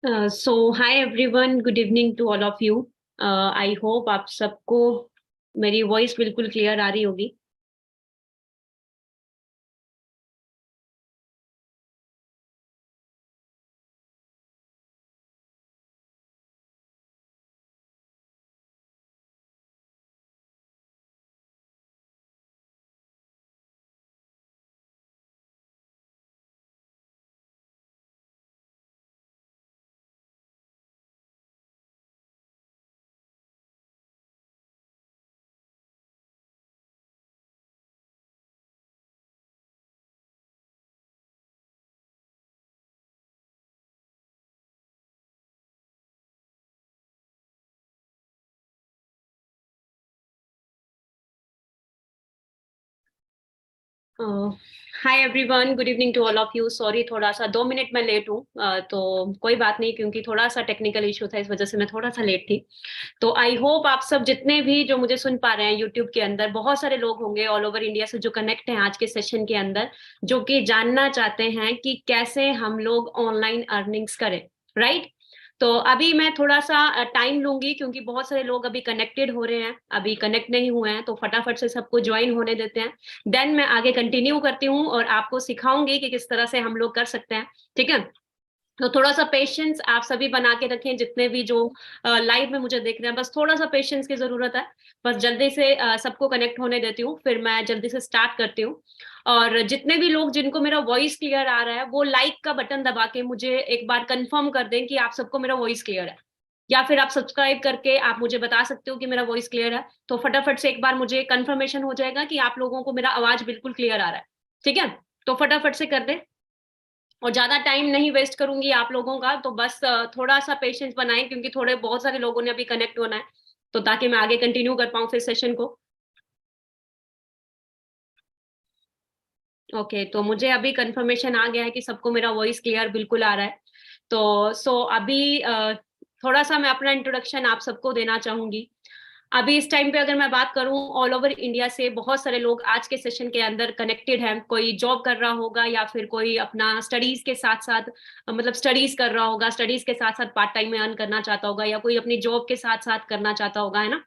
So hi everyone, good evening to all of you. I hope आप सबको मेरी voice बिल्कुल क्लियर आ रही होगी। Hi everyone, good evening to all of you. Sorry, थोड़ा सा 2 मिनट में लेट हूँ। तो कोई बात नहीं, क्योंकि थोड़ा सा टेक्निकल इशू था, इस वजह से मैं थोड़ा सा लेट थी। तो आई होप आप सब जितने भी जो मुझे सुन पा रहे हैं यूट्यूब के अंदर, बहुत सारे लोग होंगे ऑल ओवर इंडिया से जो कनेक्ट हैं आज के सेशन के अंदर, जो कि जानना चाहते हैं कि कैसे हम लोग ऑनलाइन अर्निंग्स करें। राइट। तो अभी मैं थोड़ा सा टाइम लूंगी, क्योंकि बहुत सारे लोग अभी कनेक्टेड हो रहे हैं, अभी कनेक्ट नहीं हुए हैं, तो फटाफट से सबको ज्वाइन होने देते हैं। देन मैं आगे कंटिन्यू करती हूँ और आपको सिखाऊंगी कि किस तरह से हम लोग कर सकते हैं। ठीक है। तो थोड़ा सा पेशेंस आप सभी बना के रखें, जितने भी जो लाइव में मुझे देख रहे हैं, बस थोड़ा सा पेशेंस की जरूरत है। बस जल्दी से सबको कनेक्ट होने देती हूँ, फिर मैं जल्दी से स्टार्ट करती हूँ। और जितने भी लोग जिनको मेरा वॉइस क्लियर आ रहा है, वो लाइक का बटन दबा के मुझे एक बार कंफर्म कर दें कि आप सबको मेरा वॉइस क्लियर है। या फिर आप सब्सक्राइब करके आप मुझे बता सकते हो कि मेरा वॉइस क्लियर है। तो फटाफट से एक बार मुझे कंफर्मेशन हो जाएगा कि आप लोगों को मेरा आवाज बिल्कुल क्लियर आ रहा है। ठीक है। तो फटाफट से कर दे। और ज्यादा टाइम नहीं वेस्ट करूंगी आप लोगों का, तो बस थोड़ा सा पेशेंस बनाएं, क्योंकि थोड़े बहुत सारे लोगों ने अभी कनेक्ट होना है, तो ताकि मैं आगे कंटिन्यू कर पाऊं फिर सेशन को। ओके, तो मुझे अभी कंफर्मेशन आ गया है कि सबको मेरा वॉइस क्लियर बिल्कुल आ रहा है। तो अभी थोड़ा सा मैं अपना इंट्रोडक्शन आप सबको देना चाहूंगी। अभी इस टाइम पे अगर मैं बात करूं, ऑल ओवर इंडिया से बहुत सारे लोग आज के सेशन के अंदर कनेक्टेड हैं। कोई जॉब कर रहा होगा, या फिर कोई अपना स्टडीज के साथ साथ मतलब स्टडीज कर रहा होगा, स्टडीज के साथ साथ पार्ट टाइम में अर्न करना चाहता होगा, या कोई अपनी जॉब के साथ साथ करना चाहता होगा, है ना।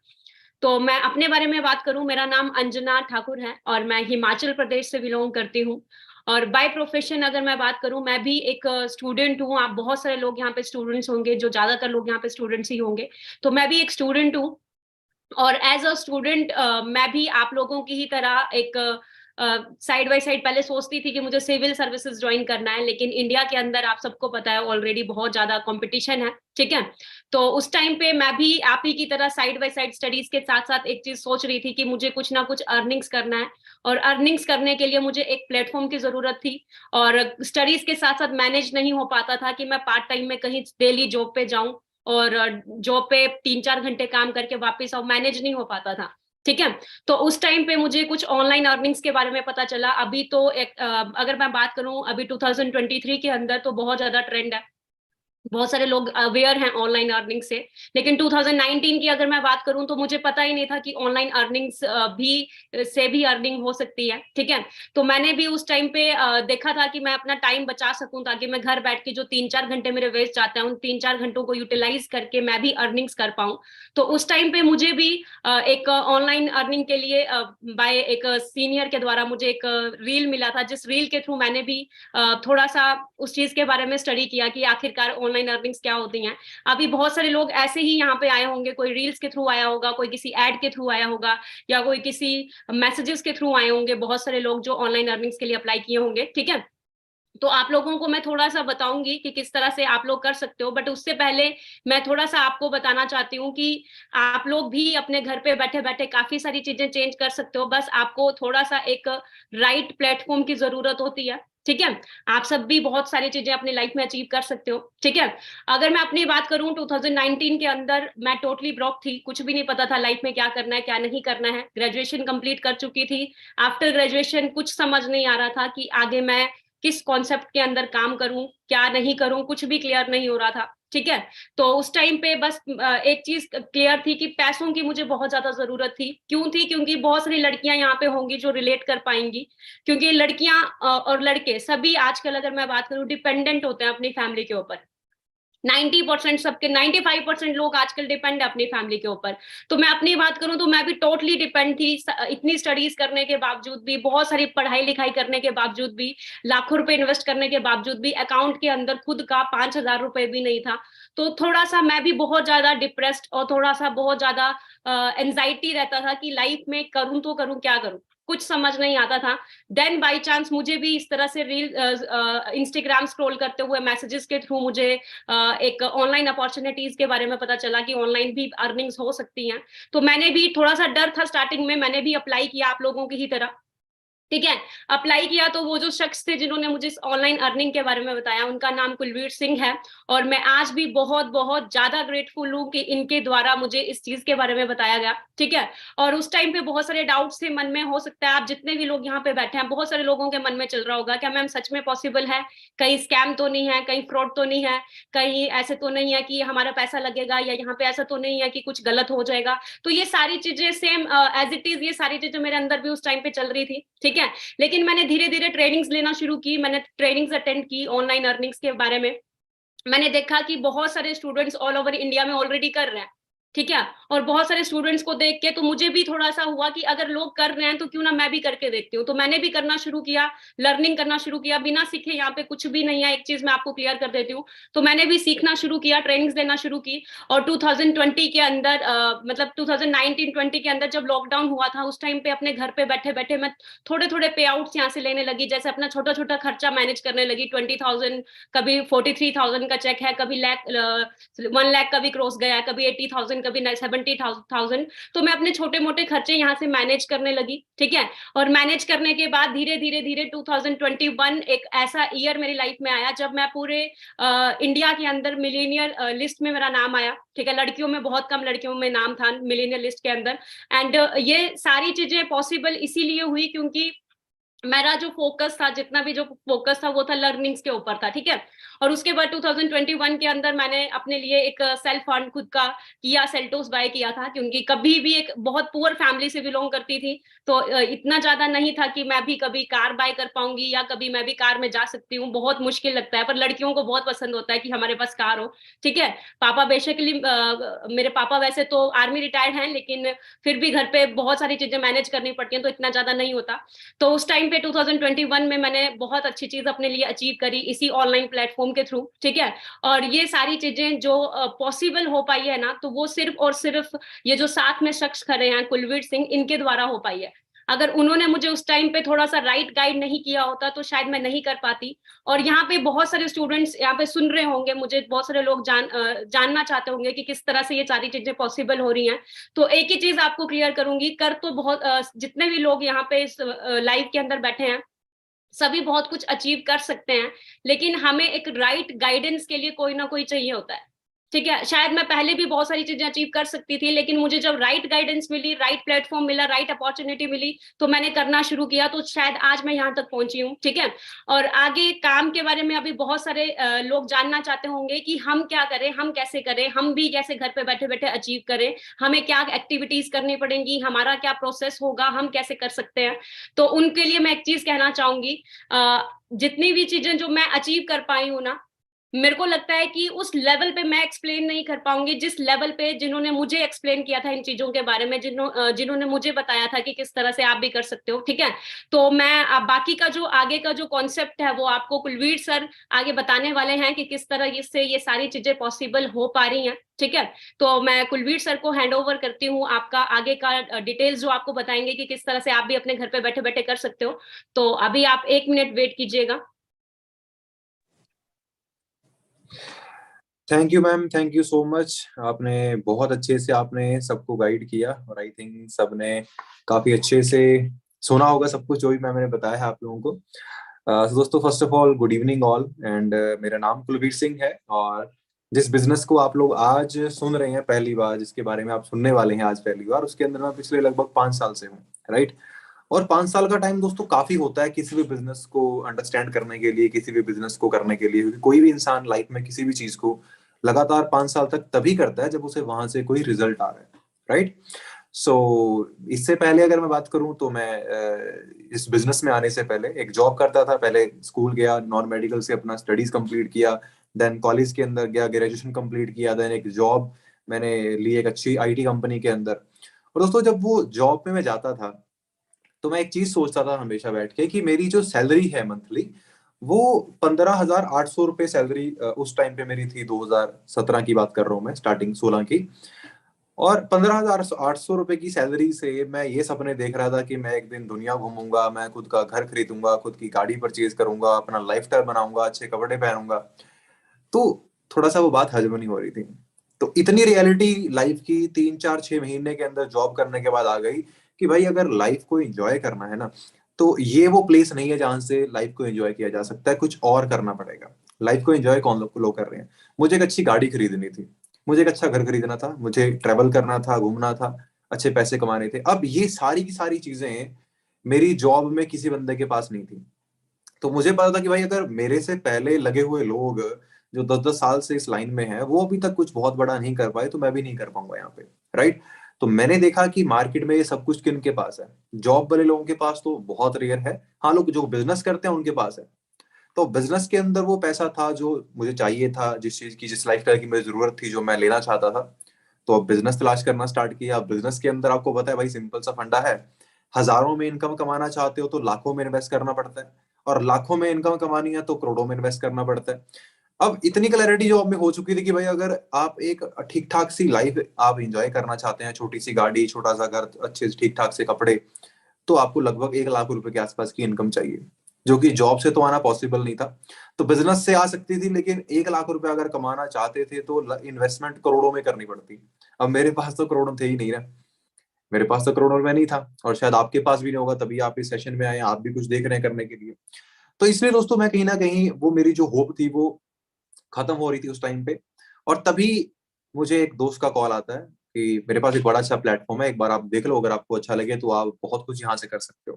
तो मैं अपने बारे में बात करूं, मेरा नाम अंजना ठाकुर है और मैं हिमाचल प्रदेश से बिलोंग करती हूँ। और बाय प्रोफेशन अगर मैं बात करूं, मैं भी एक स्टूडेंट हूँ। आप बहुत सारे लोग यहाँ पे स्टूडेंट्स होंगे, जो ज्यादातर लोग यहाँ पे स्टूडेंट्स ही होंगे। तो मैं भी एक स्टूडेंट हूँ। और एज अ स्टूडेंट मैं भी आप लोगों की ही तरह एक साइड बाय साइड पहले सोचती थी कि मुझे सिविल सर्विसेज ज्वाइन करना है, लेकिन इंडिया के अंदर आप सबको पता है ऑलरेडी बहुत ज्यादा कंपटीशन है। ठीक है। तो उस टाइम पे मैं भी आप ही की तरह साइड बाय साइड स्टडीज के साथ साथ एक चीज सोच रही थी कि मुझे कुछ ना कुछ अर्निंग्स करना है। और अर्निंग्स करने के लिए मुझे एक प्लेटफॉर्म की जरूरत थी। और स्टडीज के साथ साथ मैनेज नहीं हो पाता था कि मैं पार्ट टाइम में कहीं डेली जॉब पे जाऊं, और जॉब पे 3-4 घंटे काम करके वापस आओ, मैनेज नहीं हो पाता था। ठीक है। तो उस टाइम पे मुझे कुछ ऑनलाइन अर्निंग्स के बारे में पता चला। अभी तो अगर मैं बात करूं, अभी 2023 के अंदर तो बहुत ज्यादा ट्रेंड है, बहुत सारे लोग अवेयर हैं ऑनलाइन अर्निंग से। लेकिन 2019 की अगर मैं बात करूं, तो मुझे पता ही नहीं था कि ऑनलाइन अर्निंग्स भी से भी अर्निंग हो सकती है। ठीक है। तो मैंने भी उस टाइम पे देखा था कि मैं अपना टाइम बचा सकूं, ताकि मैं घर बैठ के जो 3-4 घंटे मेरे वेस्ट जाते हैं, उन 3-4 घंटों को यूटिलाइज करके मैं भी अर्निंग्स कर पाऊं। तो उस टाइम पे मुझे भी एक ऑनलाइन अर्निंग के लिए बाय एक सीनियर के द्वारा मुझे एक रील मिला था, जिस रील के थ्रू मैंने भी थोड़ा सा उस चीज के बारे में स्टडी किया कि आखिरकार ऑनलाइन अर्निंग्स क्या होती हैं। अभी बहुत सारे लोग ऐसे ही यहाँ पे आए होंगे, कोई रील्स के थ्रू आया होगा, कोई किसी एड के थ्रू आया होगा, या कोई किसी मैसेजेस के थ्रू आए होंगे। बहुत सारे लोग जो ऑनलाइन अर्निंग्स के लिए अप्लाई किए होंगे। ठीक है। तो आप लोगों को मैं थोड़ा सा बताऊंगी कि किस तरह से आप लोग कर सकते हो, बट उससे पहले मैं थोड़ा सा आपको बताना चाहती हूँ कि आप लोग भी अपने घर पे बैठे बैठे काफी सारी चीजें चेंज कर सकते हो। बस आपको थोड़ा सा एक राइट प्लेटफॉर्म की जरूरत होती है। ठीक है। आप सब भी बहुत सारी चीजें अपनी लाइफ में अचीव कर सकते हो। ठीक है। अगर मैं अपनी बात करूं, 2019 के अंदर मैं टोटली ब्लॉक थी, कुछ भी नहीं पता था लाइफ में क्या करना है क्या नहीं करना है। ग्रेजुएशन कंप्लीट कर चुकी थी। आफ्टर ग्रेजुएशन कुछ समझ नहीं आ रहा था कि आगे मैं किस कॉन्सेप्ट के अंदर काम करूं क्या नहीं करूं, कुछ भी क्लियर नहीं हो रहा था। ठीक है। तो उस टाइम पे बस एक चीज क्लियर थी कि पैसों की मुझे बहुत ज्यादा जरूरत थी। क्यों थी? क्योंकि बहुत सारी लड़कियां यहाँ पे होंगी जो रिलेट कर पाएंगी। क्योंकि लड़कियां और लड़के सभी आजकल अगर मैं बात करूं, डिपेंडेंट होते हैं अपनी फैमिली के ऊपर। 90% सबके 95% लोग आजकल डिपेंड है अपनी फैमिली के ऊपर। तो मैं अपनी बात करूं तो मैं भी टोटली डिपेंड थी, इतनी स्टडीज करने के बावजूद भी, बहुत सारी पढ़ाई लिखाई करने के बावजूद भी, लाखों रुपए इन्वेस्ट करने के बावजूद भी अकाउंट के अंदर खुद का 5,000 रुपए भी नहीं था। तो थोड़ा सा मैं भी बहुत ज्यादा डिप्रेस्ड और थोड़ा सा बहुत ज्यादा एंजाइटी रहता था कि लाइफ में करूं तो करूं क्या करूं, कुछ समझ नहीं आता था। देन बाय चांस मुझे भी इस तरह से रील इंस्टाग्राम स्क्रॉल करते हुए मैसेजेस के थ्रू मुझे एक ऑनलाइन अपॉर्चुनिटीज के बारे में पता चला कि ऑनलाइन भी अर्निंग्स हो सकती हैं। तो मैंने भी, थोड़ा सा डर था स्टार्टिंग में, मैंने भी अप्लाई किया आप लोगों की ही तरह, ठीक है। अप्लाई किया तो वो जो शख्स थे जिन्होंने मुझे इस ऑनलाइन अर्निंग के बारे में बताया, उनका नाम कुलवीर सिंह है। और मैं आज भी बहुत बहुत ज्यादा ग्रेटफुल हूँ कि इनके द्वारा मुझे इस चीज के बारे में बताया गया, ठीक है। और उस टाइम पे बहुत सारे डाउट्स थे मन में, हो सकता है आप जितने भी लोग यहाँ पे बैठे हैं, बहुत सारे लोगों के मन में चल रहा होगा, क्या मैम सच में पॉसिबल है, कहीं स्कैम तो नहीं है, कहीं फ्रॉड तो नहीं है, कहीं ऐसे तो नहीं है कि हमारा पैसा लगेगा, या यहाँ पे ऐसा तो नहीं है कि कुछ गलत हो जाएगा। तो ये सारी चीजें सेम एज इट इज, ये सारी चीजें मेरे अंदर भी उस टाइम पे चल रही थी, ठीक है। लेकिन मैंने धीरे धीरे ट्रेनिंग्स लेना शुरू की, मैंने ट्रेनिंग्स अटेंड की ऑनलाइन अर्निंग्स के बारे में। मैंने देखा कि बहुत सारे स्टूडेंट्स ऑल ओवर इंडिया में ऑलरेडी कर रहे हैं, ठीक है। और बहुत सारे स्टूडेंट्स को देख के तो मुझे भी थोड़ा सा हुआ कि अगर लोग कर रहे हैं तो क्यों ना मैं भी करके देखती हूँ। तो मैंने भी करना शुरू किया, लर्निंग करना शुरू किया, बिना सीखे यहाँ पे कुछ भी नहीं है, एक चीज मैं आपको क्लियर कर देती हूँ। तो मैंने भी सीखना शुरू किया, ट्रेनिंग्स लेना शुरू की। और 2020 के अंदर मतलब 2019-20 के अंदर जब लॉकडाउन हुआ था, उस टाइम पे अपने घर पे बैठे बैठे मैं थोड़े थोड़े पे आउट्स यहाँ से लेने लगी, जैसे अपना छोटा छोटा खर्चा मैनेज करने लगी। 20,000, कभी 43,000 का चेक है, कभी 1 लाख का भी क्रॉस गया, कभी 80,000, कभी 70,000। तो मैं अपने छोटे मोटे खर्चे यहाँ से मैनेज करने लगी, ठीक है। और मैनेज करने के बाद धीरे धीरे धीरे 2021 एक ऐसा ईयर मेरी लाइफ में आया जब मैं पूरे इंडिया के अंदर मिलीनियर लिस्ट में मेरा नाम आया, ठीक है। लड़कियों में बहुत कम लड़कियों में नाम था मिलीनियर लिस्ट के अंदर। एंड ये सारी चीजें पॉसिबल इसीलिए हुई क्योंकि मेरा जो फोकस था, जितना भी जो फोकस था वो था लर्निंग्स के ऊपर था, ठीक है। और उसके बाद 2021 के अंदर मैंने अपने लिए एक सेल्फ फंड खुद का किया, सेल्टोस बाय किया था, क्योंकि कभी भी एक बहुत पुअर फैमिली से बिलोंग करती थी। तो इतना ज्यादा नहीं था कि मैं भी कभी कार बाय कर पाऊंगी या कभी मैं भी कार में जा सकती हूँ, बहुत मुश्किल लगता है। पर लड़कियों को बहुत पसंद होता है कि हमारे पास कार हो, ठीक है। पापा बेसिकली, मेरे पापा वैसे तो आर्मी रिटायर्ड हैं, लेकिन फिर भी घर पे बहुत सारी चीजें मैनेज करनी पड़ती हैं, तो इतना ज्यादा नहीं होता। तो उस टाइम पे 2021 में मैंने बहुत अच्छी चीज अपने लिए अचीव करी इसी ऑनलाइन प्लेटफॉर्म के थ्रू, ठीक है। और ये सारी चीजें जो पॉसिबल हो पाई है ना, तो वो सिर्फ और सिर्फ ये जो साथ में शख्स खड़े हैं कुलवीर सिंह, इनके द्वारा हो पाई है। अगर उन्होंने मुझे उस टाइम पे थोड़ा सा राइट गाइड नहीं किया होता तो शायद मैं नहीं कर पाती। और यहाँ पे बहुत सारे स्टूडेंट्स यहाँ पे सुन रहे होंगे मुझे, बहुत सारे लोग जानना चाहते होंगे कि किस तरह से ये सारी चीजें पॉसिबल हो रही हैं। तो एक ही चीज आपको क्लियर करूंगी, कर तो बहुत जितने भी लोग यहाँ पे इस लाइव के अंदर बैठे हैं, सभी बहुत कुछ अचीव कर सकते हैं, लेकिन हमें एक राइट गाइडेंस के लिए कोई ना कोई चाहिए होता है, ठीक है। शायद मैं पहले भी बहुत सारी चीजें अचीव कर सकती थी, लेकिन मुझे जब राइट गाइडेंस मिली, राइट प्लेटफॉर्म मिला, राइट अपॉर्चुनिटी मिली, तो मैंने करना शुरू किया, तो शायद आज मैं यहाँ तक पहुंची हूँ, ठीक है। और आगे काम के बारे में अभी बहुत सारे लोग जानना चाहते होंगे कि हम क्या करें, हम कैसे करें, हम भी कैसे घर पे बैठे बैठे अचीव करें, हमें क्या एक्टिविटीज करनी पड़ेंगी, हमारा क्या प्रोसेस होगा, हम कैसे कर सकते हैं। तो उनके लिए मैं एक चीज कहना चाहूंगी, जितनी भी चीजें जो मैं अचीव कर पाई हूँ ना, मेरे को लगता है कि उस लेवल पे मैं एक्सप्लेन नहीं कर पाऊंगी जिस लेवल पे जिन्होंने मुझे एक्सप्लेन किया था इन चीजों के बारे में, जिन्होंने मुझे बताया था कि किस तरह से आप भी कर सकते हो, ठीक है। तो मैं बाकी का जो आगे का जो कॉन्सेप्ट है वो आपको कुलवीर सर आगे बताने वाले हैं कि किस तरह से ये सारी चीजें पॉसिबल हो पा रही हैं, ठीक है। तो मैं कुलवीर सर को हैंड ओवर करती हूँ आपका आगे का डिटेल्स, जो आपको बताएंगे कि किस तरह से आप भी अपने घर पे बैठे बैठे कर सकते हो। तो अभी आप 1 मिनट वेट कीजिएगा। Thank you ma'am, thank you so much. आपने बहुत अच्छे से आपने सबको गाइड किया और आई थिंक सबने काफी अच्छे से सुना होगा सब कुछ जो भी मैम ने बताया है आप लोगों को। तो दोस्तों, first of all good evening all and मेरा नाम कुलवीर सिंह है। और जिस बिजनेस को आप लोग आज सुन रहे हैं पहली बार, जिसके बारे में आप सुनने वाले हैं आज पहली बार, उसके अंदर मैं पिछले लगभग 5 साल से हूँ, राइट। और 5 साल का टाइम दोस्तों काफी होता है किसी भी बिजनेस को अंडरस्टैंड करने के लिए, किसी भी बिजनेस को करने के लिए, क्योंकि कोई भी इंसान लाइफ में किसी भी चीज को लगातार 5 साल तक तभी करता है जब उसे वहां से कोई रिजल्ट आ रहा है, राइट। सो इससे पहले अगर मैं बात करूं तो मैं इस बिजनेस में आने से पहले एक जॉब करता था। पहले स्कूल गया, नॉन मेडिकल से अपना स्टडीज कंप्लीट किया, देन कॉलेज के अंदर गया, ग्रेजुएशन कंप्लीट किया, देन एक जॉब मैंने ली एक अच्छी आईटी कंपनी के अंदर। और दोस्तों जब वो जॉब में मैं जाता था तो मैं एक चीज सोचता था हमेशा बैठ के कि मेरी जो सैलरी है मंथली वो 15,800 रुपये सैलरी उस टाइम पे मेरी थी। 2017 की बात कर रहा हूँ मैं, स्टार्टिंग 16 की। और 15,800 रुपये की सैलरी से मैं ये सपने देख रहा था कि मैं एक दिन दुनिया घूमूंगा, मैं खुद का घर खरीदूंगा, खुद की गाड़ी परचेज करूंगा, अपना लाइफ स्टाइल बनाऊंगा, अच्छे कपड़े पहनूंगा। तो थोड़ा सा वो बात हजम नहीं हो रही थी। तो इतनी रियलिटी लाइफ की 3 4 6 महीने के अंदर जॉब करने के बाद आ गई कि भाई अगर लाइफ को एंजॉय करना है ना, तो ये वो प्लेस नहीं है जहां से लाइफ को एंजॉय किया जा सकता है, कुछ और करना पड़ेगा। लाइफ को एंजॉय कौन लोग कर रहे हैं? मुझे एक अच्छी गाड़ी खरीदनी थी, मुझे एक अच्छा घर खरीदना था, मुझे ट्रेवल करना था, घूमना था, अच्छे पैसे कमाने थे। अब ये सारी की सारी चीजें मेरी जॉब में किसी बंदे के पास नहीं थी। तो मुझे पता था कि भाई अगर मेरे से पहले लगे हुए लोग जो 10 10 साल से इस लाइन में हैं वो अभी तक कुछ बहुत बड़ा नहीं कर पाए, तो मैं भी नहीं कर पाऊंगा यहाँ पे। राइट। तो मैंने देखा कि मार्केट में ये सब कुछ किन के पास है? जॉब वाले लोगों के पास तो बहुत रेयर है। हाँ, लोग जो बिजनेस करते हैं उनके पास है। तो बिजनेस के अंदर वो पैसा था जो मुझे चाहिए था, जिस चीज की, जिस लाइफ स्टाइल की मुझे जरूरत थी, जो मैं लेना चाहता था। तो अब बिजनेस तलाश करना स्टार्ट किया। बिजनेस के अंदर आपको पता है भाई, सिंपल सा फंडा है। हजारों में इनकम कमाना चाहते हो तो लाखों में इन्वेस्ट करना पड़ता है, और लाखों में इनकम कमानी है तो करोड़ों में इन्वेस्ट करना पड़ता है। अब इतनी क्लैरिटी जो अब में हो चुकी थी कि भाई अगर आप एक ठीक ठाक सी लाइफ आप इंजॉय करना चाहते हैं, छोटी सी गाड़ी, छोटा सा घर, अच्छे ठीक ठाक से कपड़े, तो आपको लगभग 1 लाख रुपए के आसपास की इनकम चाहिए, जो कि जॉब से तो आना पॉसिबल नहीं था। तो बिजनेस से आ सकती थी, लेकिन 1 लाख रुपए अगर कमाना चाहते थे तो इन्वेस्टमेंट करोड़ों में करनी पड़ती। अब मेरे पास तो करोड़ों थे ही नहीं ना, मेरे पास तो करोड़ों रुपए नहीं था, और शायद आपके पास भी नहीं होगा, तभी आप इस सेशन में आए, आप भी कुछ देख रहे हैं करने के लिए। तो इसलिए दोस्तों मैं कहीं ना कहीं वो मेरी जो होप थी वो खत्म हो रही थी उस टाइम पे। और तभी मुझे एक दोस्त का कॉल आता है कि मेरे पास एक बड़ा अच्छा प्लेटफॉर्म है, एक बार आप देख लो, अगर आपको अच्छा लगे तो आप बहुत कुछ यहाँ से कर सकते हो।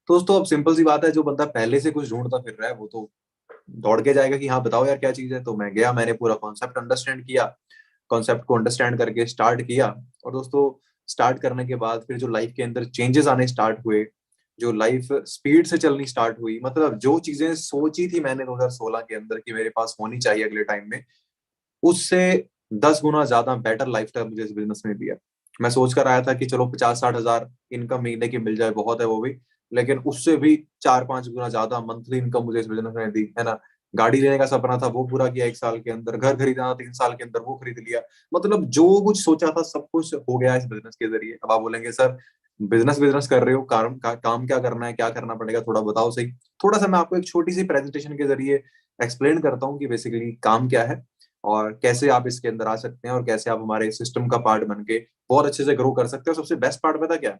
तो दोस्तों अब सिंपल सी बात है, जो बंदा पहले से कुछ ढूंढता फिर रहा है वो तो दौड़ के जाएगा कि हाँ बताओ यार क्या चीज है। तो मैं गया, मैंने पूरा कॉन्सेप्ट अंडरस्टैंड किया, कॉन्सेप्ट को अंडरस्टैंड करके स्टार्ट किया। और दोस्तों स्टार्ट करने के बाद फिर जो लाइफ के अंदर चेंजेस आने स्टार्ट हुए, जो लाइफ स्पीड से चलनी स्टार्ट हुई, मतलब जो चीजें सोची थी मैंने 2016 के अंदर कि मेरे पास होनी चाहिए अगले टाइम में, उससे 10 गुना ज्यादा बेटर लाइफस्टाइल मुझे इस बिजनेस ने दिया। मैं सोच कर आया था कि चलो 50 60 हजार इनकम महीने की मिल जाए, बहुत है वो भी, लेकिन उससे भी 4 5 गुना ज्यादा मंथली इनकम मुझे इस बिजनेस ने दी है ना। गाड़ी लेने का सपना था वो पूरा किया 1 साल के अंदर, घर खरीदना था 3 साल के अंदर वो खरीद लिया। मतलब जो कुछ सोचा था सब कुछ हो गया इस बिजनेस के जरिए। अब आप बोलेंगे सर बिजनेस बिजनेस कर रहे हो, काम क्या करना है, क्या करना पड़ेगा, थोड़ा बताओ सही। थोड़ा सा मैं आपको एक छोटी सी प्रेजेंटेशन के जरिए एक्सप्लेन करता हूँ कि बेसिकली काम क्या है, और कैसे आप इसके अंदर आ सकते हैं, और कैसे आप हमारे सिस्टम का पार्ट बन के बहुत अच्छे से ग्रो कर सकते हैं। और सबसे बेस्ट पार्ट पता क्या है?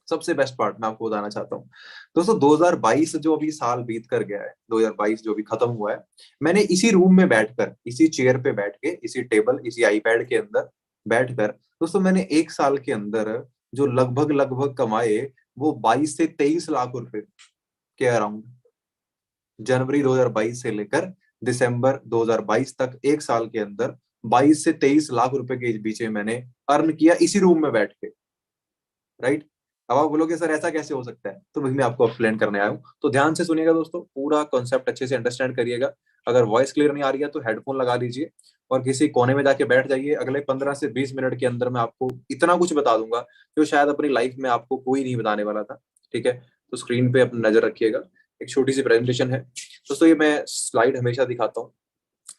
सबसे बेस्ट पार्ट मैं आपको बताना चाहता हूँ दोस्तों, 2022 जो अभी साल बीत कर गया है, 2022 जो भी खत्म हुआ है, मैंने इसी रूम में बैठकर, इसी चेयर पे बैठ के, इसी टेबल, इसी आईपैड के अंदर बैठकर दोस्तों, मैंने 1 साल के अंदर जो लगभग लगभग कमाए वो 22 से 23 लाख रुपए के अराउंड, जनवरी 2022 से लेकर दिसंबर 2022 तक 1 साल के अंदर 22 से 23 लाख रुपए के बीच में मैंने अर्न किया इसी रूम में बैठ के। राइट। अब आप बोलोगे सर ऐसा कैसे हो सकता है, तो वही मैं आपको एक्सप्लेन करने आया हूँ। तो ध्यान से सुनिएगा दोस्तों, पूरा कॉन्सेप्ट अच्छे से अंडरस्टैंड करिएगा। अगर वॉइस क्लियर नहीं आ रही है तो हेडफोन लगा लीजिए और किसी कोने में जाके बैठ जाइए। अगले 15 से 20 मिनट के अंदर मैं आपको इतना कुछ बता दूंगा जो शायद अपनी लाइफ में आपको कोई नहीं बताने वाला था। ठीक है, तो स्क्रीन पे अपनी नजर रखिएगा। एक छोटी सी प्रेजेंटेशन है दोस्तों, ये मैं स्लाइड हमेशा दिखाता हूँ।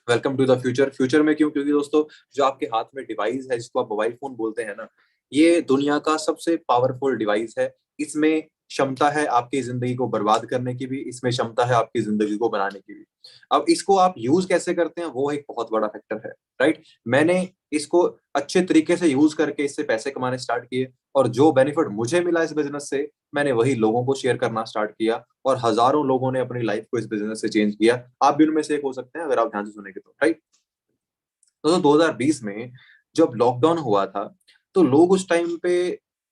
Welcome to the future. Future में क्यों? क्योंकि दोस्तों जो आपके हाथ में डिवाइस है जिसको आप मोबाइल फोन बोलते हैं ना, ये दुनिया का सबसे पावरफुल डिवाइस है। इसमें क्षमता है आपकी जिंदगी को बर्बाद करने की भी, इसमें क्षमता है आपकी जिंदगी को बनाने की भी। अब इसको आप यूज कैसे करते हैं वो एक बहुत बड़ा फैक्टर है। राइट। मैंने इसको अच्छे तरीके से यूज करके इससे पैसे कमाने स्टार्ट किए, और जो बेनिफिट मुझे मिला इस बिजनेस से मैंने वही लोगों को शेयर करना स्टार्ट किया, और हजारों लोगों ने अपनी लाइफ को इस बिजनेस से चेंज किया। आप भी उनमें से एक हो सकते हैं अगर आप ध्यान से सुनेंगे तो। राइट। तो 2020 में जब लॉकडाउन हुआ था तो लोग उस टाइम पे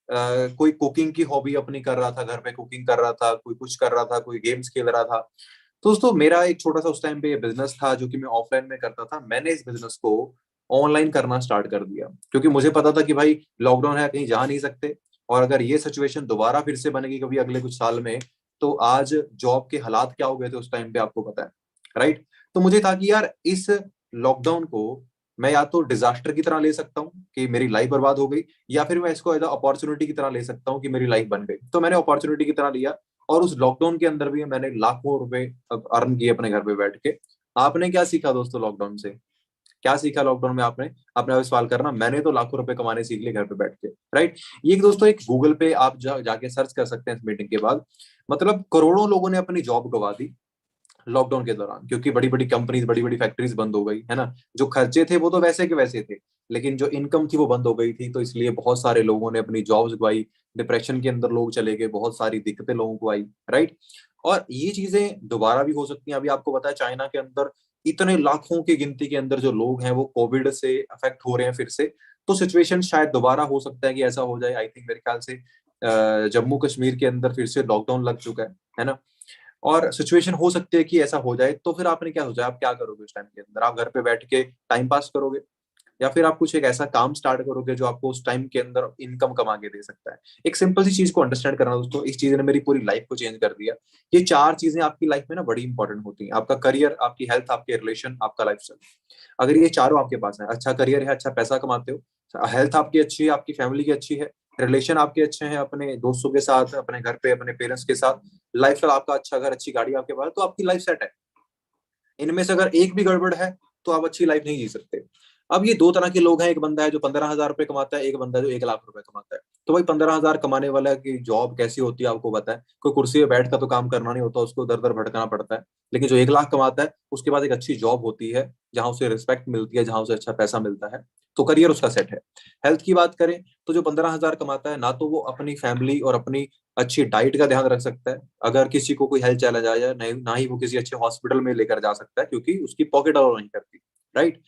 कोई कुकिंग की हॉबी अपनी कर रहा था, घर पे कुकिंग कर रहा था, कोई कुछ कर रहा था, कोई गेम्स खेल रहा था। तो दोस्तों मेरा एक छोटा सा उस टाइम पे बिजनेस था जो कि मैं ऑफलाइन में करता था, मैंने इस बिजनेस को ऑनलाइन करना स्टार्ट कर दिया, क्योंकि मुझे पता था कि भाई लॉकडाउन है, कहीं जा नहीं सकते, और अगर ये सिचुएशन दोबारा फिर से बनेगी कभी अगले कुछ साल में, तो आज जॉब के हालात क्या हो गए थे उस टाइम पे आपको पता है। राइट। तो मुझे था कि यार इस लॉकडाउन को मैं या तो डिजास्टर की तरह ले सकता हूँ कि मेरी लाइफ बर्बाद हो गई, या फिर मैं इसको एज अपॉर्चुनिटी की तरह ले सकता हूँ कि मेरी लाइफ बन गई। तो मैंने अपॉर्चुनिटी की तरह लिया, और उस लॉकडाउन के अंदर भी मैंने लाखों रुपए अर्न किए अपने घर पे बैठ के। आपने क्या सीखा दोस्तों लॉकडाउन से? क्या सीखा लॉकडाउन में आपने? अपने आप सवाल करना। मैंने तो लाखों रुपए कमाने सीख लिए घर पे बैठ के, राइट। ये दोस्तों एक गूगल पे आप जाके सर्च कर सकते हैं इस मीटिंग के बाद। मतलब करोड़ों लोगों ने अपनी जॉब गवा दी लॉकडाउन के दौरान, क्योंकि बड़ी बड़ी कंपनीज, बड़ी बड़ी फैक्ट्रीज बंद हो गई है ना। जो खर्चे थे वो तो वैसे के वैसे थे, लेकिन जो इनकम थी वो बंद हो गई थी, तो इसलिए बहुत सारे लोगों ने अपनी जॉब्स गवाई। डिप्रेशन के अंदर लोग चले गए, बहुत सारी दिक्कतें लोगों को आई, राइट। और ये चीजें दोबारा भी हो सकती हैं। अभी आपको पता है चाइना के अंदर इतने लाखों की गिनती के अंदर जो लोग हैं वो कोविड से अफेक्ट हो रहे हैं फिर से। तो सिचुएशन शायद दोबारा हो सकता है कि ऐसा हो जाए। आई थिंक मेरे ख्याल से जम्मू कश्मीर के अंदर फिर से लॉकडाउन लग चुका है ना। और सिचुएशन हो सकती है कि ऐसा हो जाए। तो फिर आपने क्या सोचा, आप क्या करोगे उस टाइम के अंदर? आप घर पे बैठ के टाइम पास करोगे, या फिर आप कुछ एक ऐसा काम स्टार्ट करोगे जो आपको उस टाइम के अंदर इनकम कमा के दे सकता है? एक सिंपल सी चीज को अंडरस्टैंड करना दोस्तों, इस चीज ने मेरी पूरी लाइफ को चेंज कर दिया। ये चार चीजें आपकी लाइफ में ना बड़ी इंपॉर्टेंट होती हैं: आपका करियर, आपकी हेल्थ, आपके रिलेशन, आपका लाइफस्टाइल। अगर ये चारों आपके पास है, अच्छा करियर है, अच्छा पैसा कमाते हो, हेल्थ आपकी अच्छी है, आपकी फैमिली की अच्छी है, रिलेशन आपके अच्छे हैं अपने दोस्तों के साथ, अपने घर पे अपने पेरेंट्स के साथ, लाइफस्टाइल आपका अच्छा, घर, अच्छी गाड़ी आपके पास, तो आपकी लाइफ सेट है। इनमें से अगर एक भी गड़बड़ है तो आप अच्छी लाइफ नहीं जी सकते। अब ये दो तरह के लोग हैं, एक बंदा है जो 15,000 रुपए कमाता है, एक बंदा है जो 1 लाख रुपए कमाता है। तो भाई 15,000 कमाने वाला की जॉब कैसी होती है आपको पता है। कोई कुर्सी पे बैठ कर तो काम करना नहीं होता, उसको दर दर भटकना पड़ता है। लेकिन जो 1 लाख कमाता है उसके पास एक अच्छी जॉब होती है, जहां उसे रिस्पेक्ट मिलती है, जहां उसे अच्छा पैसा मिलता है। तो करियर उसका सेट है। हेल्थ की बात करें तो जो 15,000 कमाता है, ना तो वो अपनी फैमिली और अपनी अच्छी डाइट का ध्यान रख सकता है, अगर किसी को कोई हेल्थ चैलेंज आ जाए, नहीं ना ही वो किसी अच्छे हॉस्पिटल में लेकर जा सकता है, क्योंकि उसकी पॉकेट अलाउ नहीं करती, राइट।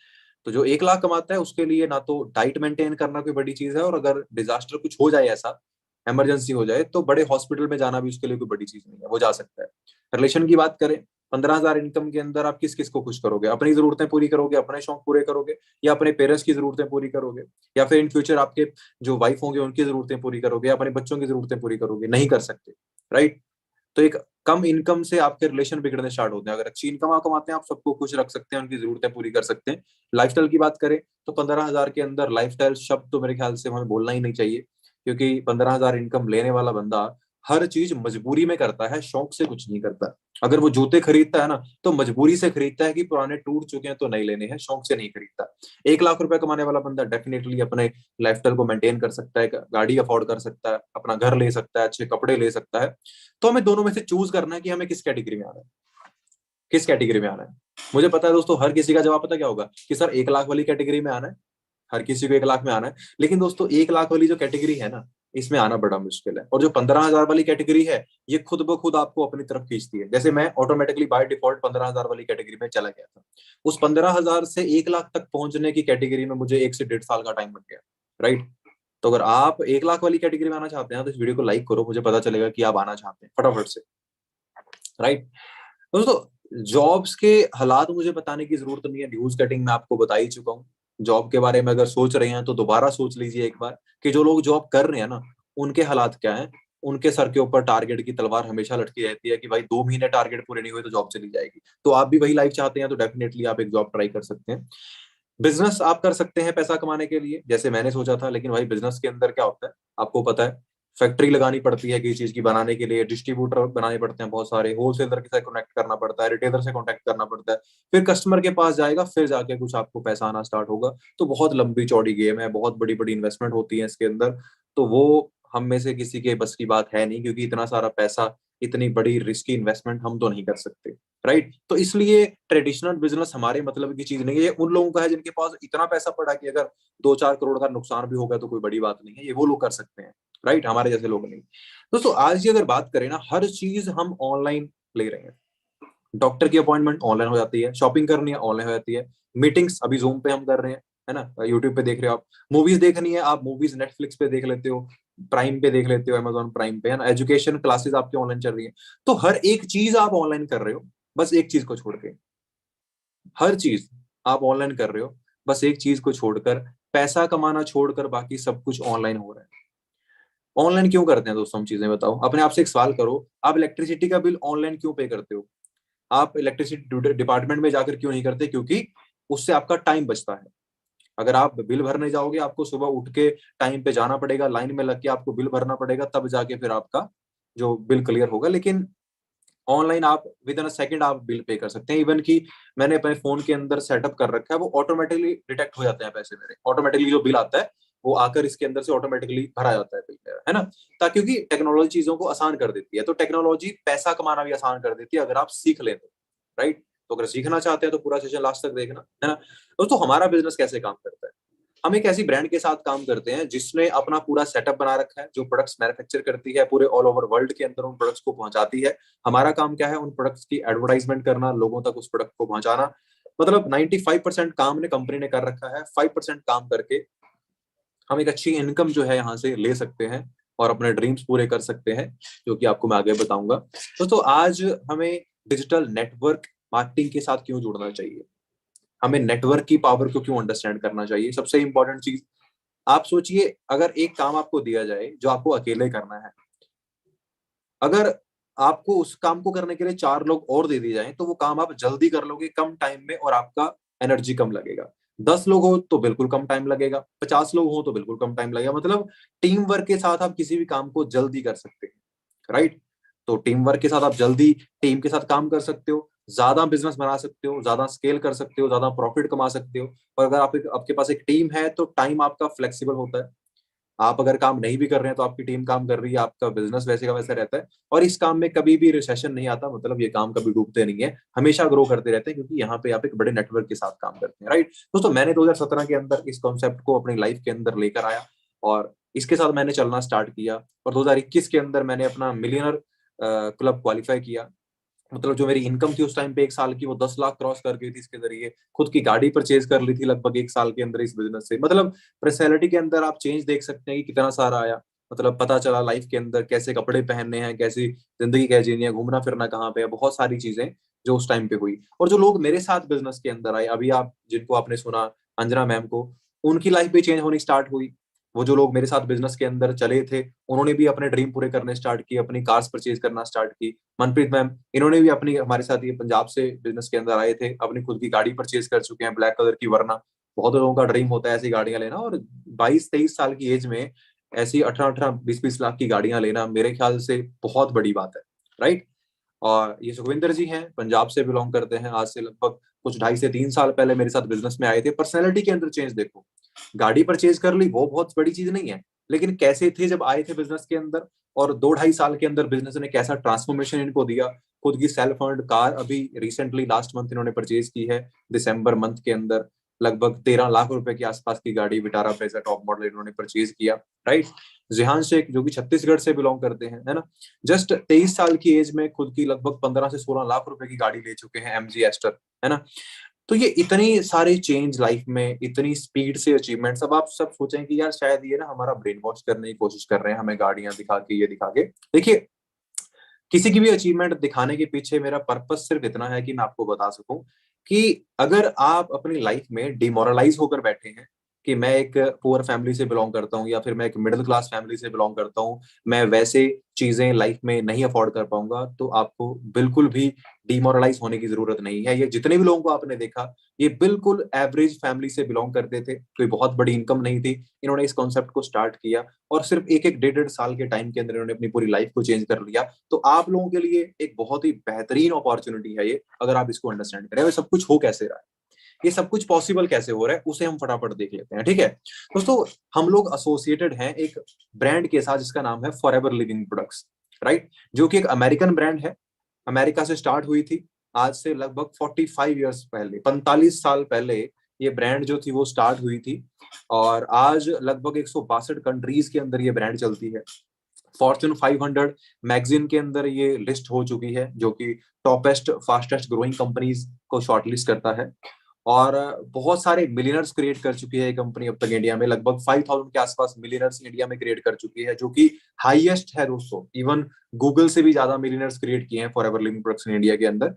तो जो 1 लाख कमाता है उसके लिए ना तो डाइट मेंटेन करना कोई बड़ी चीज है, और अगर डिजास्टर कुछ हो जाए, ऐसा इमरजेंसी हो जाए, तो बड़े हॉस्पिटल में जाना भी उसके लिए कोई बड़ी चीज नहीं है, वो जा सकता है। रिलेशन की बात करें, 15,000 इनकम के अंदर आप किस किस को खुश करोगे? अपनी जरूरतें पूरी करोगे, अपने शौक पूरे करोगे, या अपने पेरेंट्स की जरूरतें पूरी करोगे, या फिर इन फ्यूचर आपके जो वाइफ होंगे उनकी जरूरतें पूरी करोगे, या अपने बच्चों की जरूरतें पूरी करोगे? नहीं कर सकते, राइट। तो एक कम इनकम से आपके रिलेशन बिगड़ने स्टार्ट होते हैं। अगर अच्छी इनकम आप कमाते हैं, आप सबको खुश रख सकते हैं, उनकी जरूरतें पूरी कर सकते हैं। लाइफस्टाइल की बात करें तो 15,000 के अंदर लाइफस्टाइल शब्द तो मेरे ख्याल से हमें बोलना ही नहीं चाहिए, क्योंकि 15,000 इनकम लेने वाला बंदा हर चीज मजबूरी में करता है, शौक से कुछ नहीं करता। अगर वो जूते खरीदता है ना, तो मजबूरी से खरीदता है कि पुराने टूट चुके हैं तो नए लेने हैं, शौक से नहीं खरीदता। 1 लाख रुपए कमाने वाला बंदा डेफिनेटली अपने लाइफस्टाइल को मेंटेन कर सकता है, गाड़ी अफोर्ड कर सकता है, अपना घर ले सकता है, अच्छे कपड़े ले सकता है। तो हमें दोनों में से चूज करना है कि हमें किस कैटेगरी में आना है, किस कैटेगरी में आना है। मुझे पता है दोस्तों, हर किसी का जवाब पता क्या होगा कि सर 1 लाख वाली कैटेगरी में आना है। हर किसी को 1 लाख में आना है। लेकिन दोस्तों 1 लाख वाली जो कैटेगरी है ना, इसमें आना बड़ा मुश्किल है। और जो 15,000 वाली कैटेगरी है, ये खुद ब खुद आपको अपनी तरफ खींचती है। जैसे मैं ऑटोमेटिकली बाय डिफॉल्ट 15,000 वाली कैटेगरी में चला गया था। उस 15,000 से 1 लाख तक पहुंचने की कैटेगरी में मुझे 1 से 1.5 साल का टाइम लग गया, राइट। तो अगर आप 1 लाख वाली कैटेगरी में आना चाहते हैं तो इस वीडियो को लाइक करो, मुझे पता चलेगा कि आप आना चाहते हैं फटाफट से, राइट। दोस्तों जॉब्स के हालात मुझे बताने की जरूरत नहीं है, न्यूज कटिंग में आपको बता ही चुका हूँ। जॉब के बारे में अगर सोच रहे हैं तो दोबारा सोच लीजिए एक बार कि जो लोग जॉब कर रहे हैं ना, उनके हालात क्या हैं। उनके सर के ऊपर टारगेट की तलवार हमेशा लटकी रहती है कि भाई 2 महीने टारगेट पूरे नहीं हुए तो जॉब चली जाएगी। तो आप भी वही लाइफ चाहते हैं तो डेफिनेटली आप एक जॉब ट्राई कर सकते हैं। बिजनेस आप कर सकते हैं पैसा कमाने के लिए, जैसे मैंने सोचा था। लेकिन भाई बिजनेस के अंदर क्या होता है आपको पता है, फैक्ट्री लगानी पड़ती है किसी चीज की बनाने के लिए, डिस्ट्रीब्यूटर बनाने पड़ते हैं बहुत सारे, होलसेलर के साथ कनेक्ट करना पड़ता है, रिटेलर से कॉन्टेक्ट करना पड़ता है, फिर कस्टमर के पास जाएगा, फिर जाके कुछ आपको पैसा आना स्टार्ट होगा। तो बहुत लंबी चौड़ी गेम है, बहुत बड़ी बड़ी इन्वेस्टमेंट होती है इसके अंदर। तो वो हम में से किसी के बस की बात है नहीं, क्योंकि इतना सारा पैसा, इतनी बड़ी रिस्की इन्वेस्टमेंट हम तो नहीं कर सकते, राइट। तो इसलिए ट्रेडिशनल बिजनेस हमारे मतलब की चीज नहीं है। ये उन लोगों का है जिनके पास इतना पैसा पड़ा कि अगर 2-4 करोड़ का नुकसान भी होगा तो कोई बड़ी बात नहीं है, ये वो लोग कर सकते हैं, राइट, हमारे जैसे लोग नहीं। दोस्तों आज की अगर बात करें ना, हर चीज हम ऑनलाइन ले रहे हैं। डॉक्टर की अपॉइंटमेंट ऑनलाइन हो जाती है, शॉपिंग करनी है ऑनलाइन हो जाती है, मीटिंग्स अभी जूम पे हम कर रहे हैं, है ना, यूट्यूब पे देख रहे हो आप। मूवीज देखनी है आप मूवीज नेटफ्लिक्स पे देख लेते हो, प्राइम पे देख लेते हो, अमेजोन प्राइम पे, है ना। एजुकेशन क्लासेस आपकी ऑनलाइन चल रही है। तो हर एक चीज आप ऑनलाइन कर रहे हो, बस एक चीज को छोड़ के। हर चीज आप ऑनलाइन कर रहे हो, बस एक चीज को छोड़कर, पैसा कमाना छोड़कर बाकी सब कुछ ऑनलाइन हो रहा है। ऑनलाइन क्यों करते हैं दोस्तों हम चीजें बताओ? अपने आप से एक सवाल करो, आप इलेक्ट्रिसिटी का बिल ऑनलाइन क्यों पे करते हो? आप इलेक्ट्रिसिटी डिपार्टमेंट में जाकर क्यों नहीं करते? क्योंकि उससे आपका टाइम बचता है। अगर आप बिल भरने जाओगे, आपको सुबह उठ के टाइम पे जाना पड़ेगा, लाइन में लग के आपको बिल भरना पड़ेगा, तब जाके फिर आपका जो बिल क्लियर होगा। लेकिन ऑनलाइन आप विद इन अ सेकंड आप बिल पे कर सकते हैं। इवन कि मैंने अपने फोन के अंदर सेटअप कर रखा है, वो ऑटोमेटिकली डिटेक्ट हो जाते हैं पैसे मेरे, ऑटोमेटिकली जो बिल आता है वो आकर इसके अंदर से ऑटोमेटिकली भरा जाता है बिल मेरा, है ना। ताकि क्योंकि टेक्नोलॉजी चीजों को आसान कर देती है, तो टेक्नोलॉजी पैसा कमाना भी आसान कर देती है अगर आप सीख लें तो, राइट। तो अगर सीखना चाहते हैं तो पूरा सेशन लास्ट तक देखना, है ना। दोस्तों हमारा बिजनेस कैसे काम करता है? हम एक ऐसी ब्रांड के साथ काम करते हैं जिसने अपना पूरा सेटअप बना रखा है, जो प्रोडक्ट्स मैन्युफैक्चर करती है पूरे ऑल ओवर वर्ल्ड के अंदर, उन प्रोडक्ट्स को पहुंचाती है। हमारा काम क्या है? उन प्रोडक्ट्स की एडवर्टाइजमेंट करना, लोगों तक उस प्रोडक्ट को पहुंचाना। मतलब 95% काम ने कंपनी ने कर रखा है, 5% काम करके हम एक अच्छी इनकम जो है यहाँ से ले सकते हैं और अपने ड्रीम्स पूरे कर सकते हैं, जो कि आपको मैं आगे बताऊंगा। दोस्तों आज हमें डिजिटल नेटवर्क मार्केटिंग के साथ क्यों जुड़ना चाहिए? हमें नेटवर्क की पावर को क्यों अंडरस्टैंड करना चाहिए? सबसे इंपॉर्टेंट चीज, आप सोचिए, अगर एक काम आपको दिया जाए जो आपको अकेले करना है, अगर आपको उस काम को करने के लिए 4 लोग और दे दिए जाएं, तो वो काम आप जल्दी कर लोगे कम टाइम में और आपका एनर्जी कम लगेगा। 10 लोग हो तो बिल्कुल कम टाइम लगेगा, 50 लोग हो तो बिल्कुल कम टाइम लगेगा। मतलब टीम वर्क के साथ आप किसी भी काम को जल्दी कर सकते हैं, राइट। तो टीम वर्क के साथ आप जल्दी टीम के साथ काम कर सकते हो, ज्यादा बिजनेस बना सकते हो, ज्यादा स्केल कर सकते हो, ज्यादा प्रॉफिट कमा सकते हो। और अगर आपके पास एक टीम है तो टाइम आपका फ्लेक्सिबल होता है। आप अगर काम नहीं भी कर रहे हैं तो आपकी टीम काम कर रही है, आपका बिजनेस वैसे का वैसा रहता है। और इस काम में कभी भी रिसेशन नहीं आता, मतलब ये काम कभी डूबते नहीं है, हमेशा ग्रो करते रहते हैं, क्योंकि यहाँ पे आप एक बड़े नेटवर्क के साथ काम करते हैं, राइट। दोस्तों मैंने 2017 के अंदर इस कॉन्सेप्ट को अपनी लाइफ के अंदर लेकर आया और इसके साथ मैंने चलना स्टार्ट किया। और 2021 के अंदर मैंने अपना मिलियनर क्लब क्वालिफाई किया। मतलब जो मेरी इनकम थी उस टाइम पे 1 साल की, वो 10 लाख क्रॉस कर गई थी इसके जरिए। खुद की गाड़ी परचेज कर ली थी लगभग 1 साल के अंदर इस बिजनेस से। मतलब पर्सनैलिटी के अंदर आप चेंज देख सकते हैं कि कितना सारा आया। मतलब पता चला लाइफ के अंदर कैसे कपड़े पहनने हैं, कैसी जिंदगी कैसे जीनी है, घूमना फिरना कहाँ पे है, बहुत सारी चीजें जो उस टाइम पे हुई। और जो लोग मेरे साथ बिजनेस के अंदर आए, अभी आप जिनको आपने सुना, अंजना मैम को, उनकी लाइफ भी चेंज होनी स्टार्ट हुई। वो जो लोग मेरे साथ बिजनेस के अंदर चले थे, उन्होंने भी अपने ड्रीम पूरे करने स्टार्ट किए, अपनी कार्स परचेज करना स्टार्ट की। मनप्रीत मैम, इन्होंने भी अपनी, हमारे साथ ये पंजाब से बिजनेस के अंदर आए थे, अपनी खुद की गाड़ी परचेज कर चुके हैं ब्लैक कलर की। वरना बहुत लोगों का ड्रीम होता है ऐसी गाड़ियां लेना, और 22-23 साल की एज में ऐसी 18-18 20-20 लाख की गाड़ियां लेना मेरे ख्याल से बहुत बड़ी बात है, राइट। और ये सुखविंदर जी हैं, पंजाब से बिलोंग करते हैं, आज से लगभग कुछ 2.5 से 3 साल पहले मेरे साथ बिजनेस में आए थे। पर्सनैलिटी के अंदर चेंज देखो, गाड़ी परचेज कर ली वो बहुत बड़ी चीज नहीं है, लेकिन कैसे थे जब आए थे बिजनेस के अंदर, और 2-2.5 साल के अंदर बिजनेस ने कैसा ट्रांसफॉर्मेशन इनको दिया। खुद की सेल्फ अर्न्ड कार अभी रिसेंटली लास्ट मंथ इन्होंने परचेज की है, दिसंबर मंथ के अंदर। लगभग 13 लाख रुपए के आसपास की गाड़ी विटारा ब्रेजा टॉप मॉडल इन्होंने परचेज किया, राइट। जिहान शेख जो कि छत्तीसगढ़ से बिलोंग करते हैं, है ना, जस्ट 23 साल की एज में खुद की लगभग 15 से 16 लाख रुपए की गाड़ी ले चुके हैं, एमजी एस्टर, है ना। तो ये इतनी सारे चेंज लाइफ में, इतनी स्पीड से अचीवमेंट्स। अब आप सब सोचें कि यार शायद ये ना हमारा ब्रेन वॉश करने की कोशिश कर रहे हैं, हमें गाड़ियां दिखा के, ये दिखा के। देखिए, किसी की भी अचीवमेंट दिखाने के पीछे मेरा पर्पस सिर्फ इतना है कि मैं आपको बता सकूं कि अगर आप अपनी लाइफ में डिमोरलाइज होकर बैठे हैं कि मैं एक पुअर फैमिली से बिलोंग करता हूँ या फिर मैं एक मिडिल क्लास फैमिली से बिलोंग करता हूँ, मैं वैसे चीजें लाइफ में नहीं अफोर्ड कर पाऊंगा, तो आपको बिल्कुल भी डिमोरलाइज होने की जरूरत नहीं है। ये जितने भी लोगों को आपने देखा, ये बिल्कुल एवरेज फैमिली से बिलोंग करते थे, कोई बहुत बड़ी इनकम नहीं थी। इन्होंने इस कॉन्सेप्ट को स्टार्ट किया और सिर्फ एक एक 1.5-1.5 साल के टाइम के अंदर इन्होंने अपनी पूरी लाइफ को चेंज कर लिया। तो आप लोगों के लिए एक बहुत ही बेहतरीन अपॉर्चुनिटी है ये, अगर आप इसको अंडरस्टैंड करें। सब कुछ हो कैसे रहा है, ये सब कुछ पॉसिबल कैसे हो रहा है, उसे हम फटाफट देख लेते हैं, ठीक है। दोस्तों हम लोग एसोसिएटेड हैं एक ब्रांड के साथ जिसका नाम है फॉरएवर लिविंग प्रोडक्ट्स, राइट, जो कि एक अमेरिकन ब्रांड है। अमेरिका से स्टार्ट हुई थी आज से लगभग 45 ईयर्स पहले, 45 साल पहले ये ब्रांड जो थी वो स्टार्ट हुई थी। और आज लगभग 162 कंट्रीज के अंदर ये ब्रांड चलती है। फॉर्च्यून 500 मैगजीन के अंदर ये लिस्ट हो चुकी है, जो कि टॉपेस्ट फास्टेस्ट ग्रोइंग कंपनीज को शॉर्टलिस्ट करता है। और बहुत सारे मिलियनर्स क्रिएट कर चुकी है ये कंपनी अब तक इंडिया में। लगभग 5,000 के आसपास मिलियनर्स इंडिया में क्रिएट कर चुकी है, जो कि हाईएस्ट है दोस्तों। इवन गूगल से भी ज्यादा मिलियनर्स क्रिएट किए हैं फॉरएवर लिविंग प्रोडक्ट्स ने इंडिया के अंदर।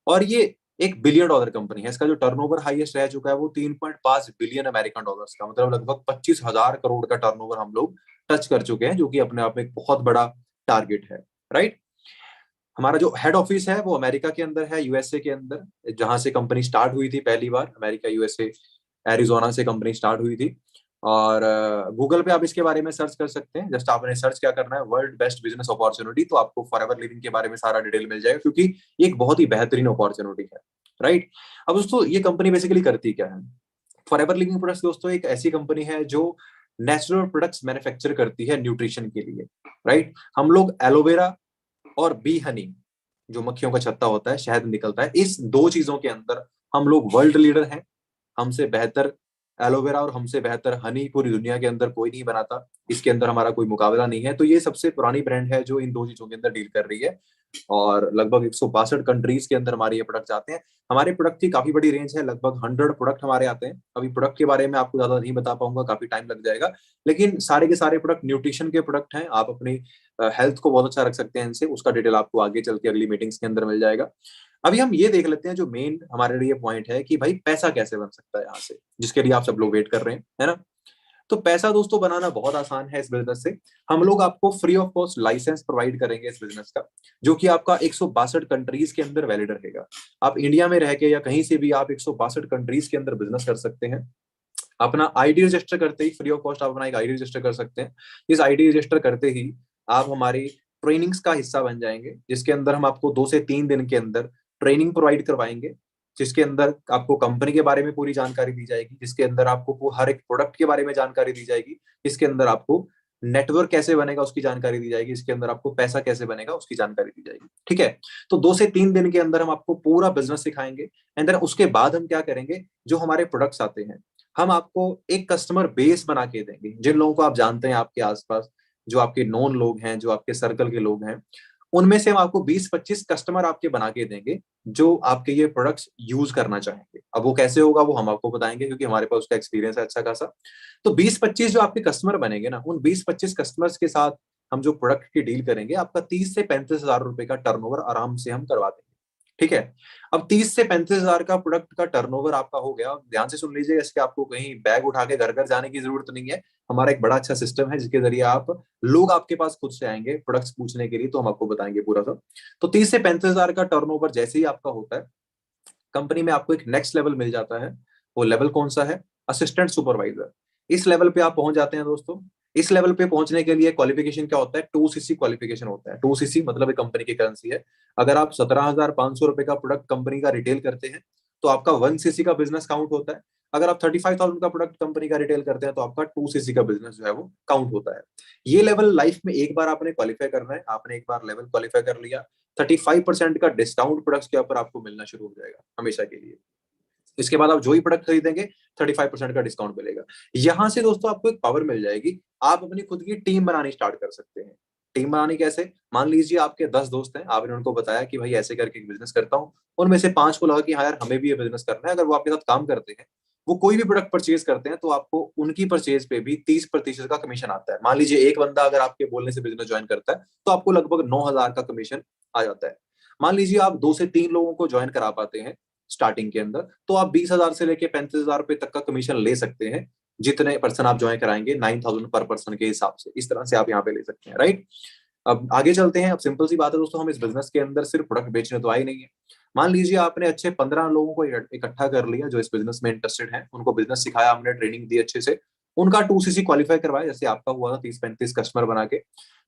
और ये $1 बिलियन कंपनी है। इसका जो टर्नओवर हाईएस्ट रह चुका है वो 3.5 बिलियन अमेरिकन डॉलर्स का, मतलब लगभग 25,000 करोड़ का टर्नओवर हम लोग टच कर चुके हैं, जो कि अपने आप में एक बहुत बड़ा टारगेट है, राइट। हमारा जो हेड ऑफिस है वो अमेरिका के अंदर है, यूएसए के अंदर, जहां से कंपनी स्टार्ट हुई थी पहली बार, अमेरिका यूएसए एरिजोना से कंपनी स्टार्ट हुई थी। और गूगल पे आप इसके बारे में सर्च कर सकते हैं। जस्ट आपने सर्च क्या करना है, वर्ल्ड बेस्ट बिजनेस अपॉर्चुनिटी, तो आपको फॉरएवर लिविंग के बारे में सारा डिटेल मिल जाएगा, क्योंकि ये एक बहुत ही बेहतरीन अपॉर्चुनिटी है, राइट। अब दोस्तों ये कंपनी बेसिकली करती क्या है? फॉरएवर लिविंग प्रोडक्ट्स दोस्तों एक ऐसी कंपनी है जो नेचुरल प्रोडक्ट्स मैन्युफैक्चर करती है न्यूट्रिशन के लिए, राइट। हम लोग एलोवेरा और बी हनी, जो मक्खियों का छत्ता होता है, शहद निकलता है, इस दो चीजों के अंदर हम लोग वर्ल्ड लीडर हैं। हमसे बेहतर एलोवेरा और हमसे बेहतर हनी पूरी दुनिया के अंदर कोई नहीं बनाता, इसके अंदर हमारा कोई मुकाबला नहीं है। तो ये सबसे पुरानी ब्रांड है जो इन दो चीजों के अंदर डील कर रही है, और लगभग 162 कंट्रीज के अंदर हमारे ये प्रोडक्ट जाते हैं। हमारे प्रोडक्ट की काफी बड़ी रेंज है, लगभग 100 प्रोडक्ट हमारे आते हैं। अभी प्रोडक्ट के बारे में आपको ज्यादा नहीं बता पाऊंगा, काफी टाइम लग जाएगा, लेकिन सारे के सारे प्रोडक्ट न्यूट्रिशन के प्रोडक्ट हैं। आप अपनी हेल्थ को बहुत अच्छा रख सकते हैं इनसे, उसका डिटेल आपको आगे चल के अगली मीटिंग्स के अंदर मिल जाएगा। अभी हम ये देख लेते हैं जो मेन हमारे लिए पॉइंट है कि भाई पैसा कैसे बन सकता है यहाँ से, जिसके लिए आप सब लोग वेट कर रहे हैं, है ना। तो पैसा दोस्तों बनाना बहुत आसान है इस बिजनेस से। हम लोग आपको free of cost licence provide करेंगे इस बिजनेस का, जो कि आपका 162 कंट्रीज के अंदर वैलिड रहेगा। आप इंडिया में रह के या कहीं से भी आप 162 कंट्रीज के अंदर बिजनेस कर सकते हैं। अपना आईडी रजिस्टर करते ही फ्री ऑफ कॉस्ट आप अपना एक आईडी रजिस्टर कर सकते हैं। इस आईडी रजिस्टर करते ही आप हमारी ट्रेनिंग्स का हिस्सा बन जाएंगे, जिसके अंदर हम आपको 2 से 3 दिन के अंदर ट्रेनिंग प्रोवाइड करवाएंगे, जिसके अंदर आपको कंपनी के बारे में पूरी जानकारी दी जाएगी, जिसके अंदर आपको हर एक प्रोडक्ट के बारे में जानकारी दी जाएगी, इसके अंदर आपको नेटवर्क कैसे बनेगा उसकी जानकारी दी जाएगी, इसके अंदर आपको पैसा कैसे बनेगा उसकी जानकारी दी जाएगी, ठीक है। तो 2 से 3 दिन के अंदर हम आपको पूरा बिजनेस सिखाएंगे। एंड देन उसके बाद हम क्या करेंगे, जो हमारे प्रोडक्ट्स आते हैं हम आपको एक कस्टमर बेस बना के देंगे, जिन लोगों को आप जानते हैं आपके आसपास, जो आपके नोन लोग हैं, जो आपके सर्कल के लोग हैं, उनमें से हम आपको 20-25 कस्टमर आपके बना के देंगे जो आपके ये प्रोडक्ट्स यूज करना चाहेंगे। अब वो कैसे होगा वो हम आपको बताएंगे, क्योंकि हमारे पास उसका एक्सपीरियंस है अच्छा खासा। तो 20-25 जो आपके कस्टमर बनेंगे ना, उन 20-25 कस्टमर्स के साथ हम जो प्रोडक्ट की डील करेंगे, आपका 30 से 35 हजार रुपए का टर्नओवर आराम से हम करवा देंगे, ठीक है। अब 30 से 35 हजार का प्रोडक्ट का टर्नओवर आपका हो गया। ध्यान से सुन लीजिए, इसके आपको कहीं बैग उठा के घर घर जाने की जरूरत नहीं है। हमारा एक बड़ा अच्छा सिस्टम है जिसके जरिए आप लोग आपके पास खुद से आएंगे प्रोडक्ट्स पूछने के लिए, तो हम आपको बताएंगे पूरा सब। तो 30 से 35 हजार का टर्नओवर जैसे ही आपका होता है, कंपनी में आपको एक नेक्स्ट लेवल मिल जाता है। वो लेवल कौन सा है? Assistant supervisor. इस लेवल पे आप पहुंच जाते हैं दोस्तों। इस लेवल पे पहुंचने के लिए क्वालिफिकेशन क्या होता है? 2cc क्वालिफिकेशन होता है। 2cc मतलब एक कंपनी की करेंसी है। अगर आप 17,500 रुपए का प्रोडक्ट कंपनी का रिटेल करते हैं तो आपका 1cc का बिजनेस काउंट होता है। अगर आप 35,000 का प्रोडक्ट कंपनी का रिटेल करते हैं तो आपका 2cc का बिजनेस जो है वो काउंट होता है। ये लेवल लाइफ में एक बार आपने क्वालिफाई करना है। आपने एक बार लेवल क्वालिफाई कर लिया, 35% का डिस्काउंट प्रोडक्ट्स के ऊपर आपको मिलना शुरू हो जाएगा हमेशा के लिए। इसके बाद आप जो ही प्रोडक्ट खरीदेंगे 35% का डिस्काउंट मिलेगा। यहां से दोस्तों आपको एक पावर मिल जाएगी, आप अपनी खुद की टीम बनानी स्टार्ट कर सकते हैं। टीम बनानी कैसे? मान लीजिए आपके 10 दोस्त हैं, आपने उनको बताया कि भाई ऐसे करके बिजनेस करता हूँ। उनमें से 5 को लगा कि हाँ यार हमें भी ये बिजनेस करना है। अगर वो आपके साथ काम करते हैं, वो कोई भी प्रोडक्ट परचेज करते हैं, तो आपको उनकी परचेज पे भी 30% का कमीशन आता है। मान लीजिए एक बंदा अगर आपके बोलने से बिजनेस ज्वाइन करता है तो आपको लगभग 9,000 का कमीशन आ जाता है। मान लीजिए आप 2 से 3 लोगों को ज्वाइन करा पाते हैं स्टार्टिंग के अंदर, तो आप 20,000 से लेके 35,000 रुपए तक का कमीशन ले सकते हैं। जितने पर्सन आप ज्वाइन कराएंगे 9,000 पर पर्सन के हिसाब से, इस तरह से आप यहाँ पे ले सकते हैं, राइट। अब आगे चलते हैं। अब सिंपल सी बात है दोस्तों, हम इस बिजनेस के अंदर सिर्फ प्रोडक्ट बेचने तो आए नहीं है। मान लीजिए आपने अच्छे 15 लोगों को इकट्ठा कर लिया जो इस बिजनेस में इंटरेस्टेड है, उनको बिजनेस सिखाया, हमने ट्रेनिंग दी अच्छे से, उनका 2cc क्वालिफाई करवाया, जैसे आपका हुआ था 30-35 कस्टमर बना के।